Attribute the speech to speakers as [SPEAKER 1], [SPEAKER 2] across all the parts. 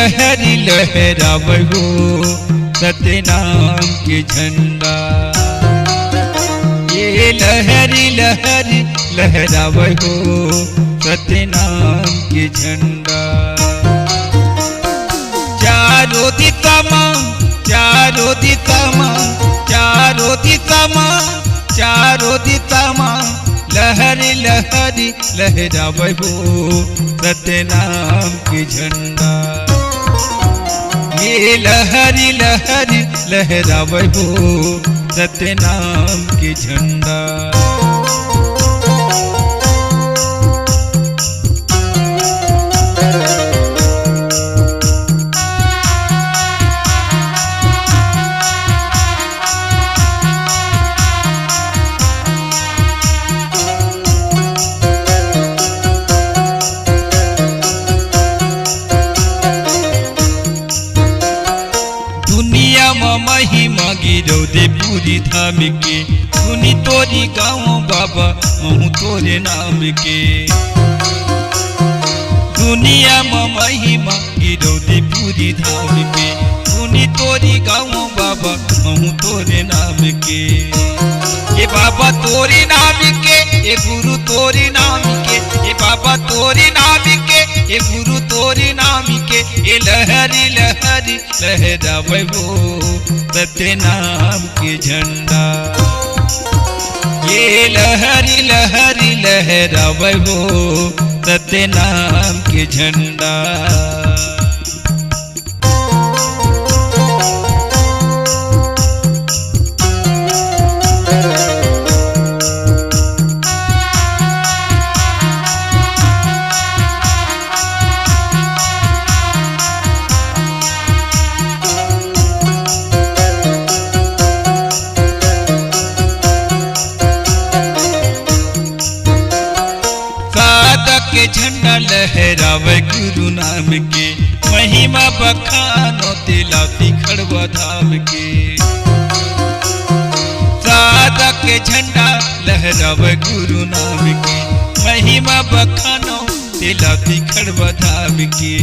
[SPEAKER 1] लहरी लहरावे हो सत्य नाम के झंडा। ये लहरी लहरी लहरावे हो सत्य नाम के झंडा। चारों दिशामा चारों दिशामा चारों दिशामा चारों दिशामा लहरी लहरी लहरावे हो सत्य नाम के झंडा। ये लहरी लहरी लहरावे हो सत्य नाम के झंडा। महिमा गिरो दे पूरी धाम के सुनी तोरी गाँव बाबा महू तोरे नाम के। दुनिया में महिमा गिरो दे पूरी धाम के सुनी तोरी गाँव बाबा महू तोरे नाम के। ये बाबा तोरे नाम के ये गुरु तोरे नाम के ये बाबा तोरे नाम के ये गुरु तोरे नाम के। ये लहरी लहरी लहरावे हो सत्य नाम के झंडा। ये लहरी लहरी लहरावे हो सत्य नाम के झंडा। के झंडा लहरावे गुरु नाम के महिमा बखानो दिला बिखड़वा धाम के। सादा के झंडा लहरावे गुरु नाम के महिमा बखानो दिला बिखड़वा धाम के।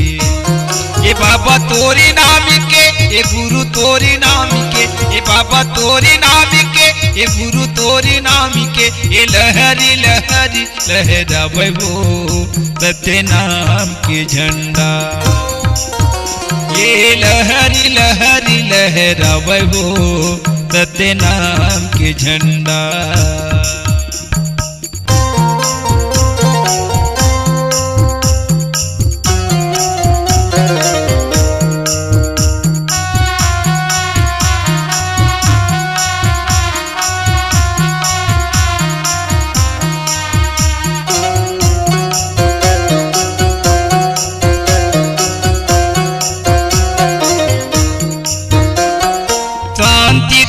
[SPEAKER 1] ये बाबा तोरे नाम के ये गुरु तोरे नाम के ये बाबा तोरे नाम के ये गुरु तोरे नाम के। ये लहरी लहरी लहरावे हो सत्य नाम के झंडा। ये लहरी लहरी लहरावे हो सत्य नाम के झंडा।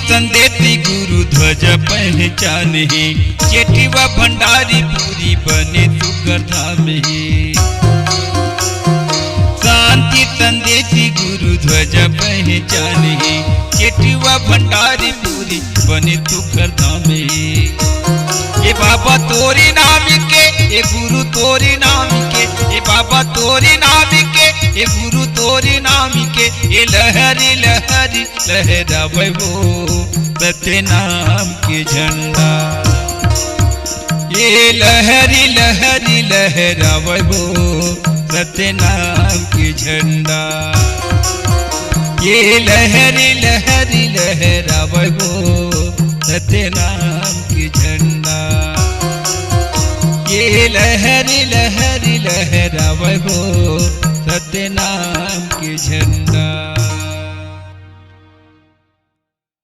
[SPEAKER 1] संदेती गुरु ध्वज पहचान है चेटीवा भंडारी पूरी बने सुकर धाम है। शांति संदेती गुरु ध्वज पहचान है चेटीवा भंडारी पूरी बने सुकर धाम है। ये बाबा तोरे नाम के ये गुरु तोरे नाम के ये बाबा तोरे नाम के ये गुरु तोरे नाम के। ये लहरी लहरी लहरावे हो सत्य नाम के झंडा। ये लहरी लहरी लहरावे हो सत्य नाम के झंडा। ये लहरी लहरी लहरावे हो सत्य नाम के झंडा। ये लहरी लहरी लहरावे हो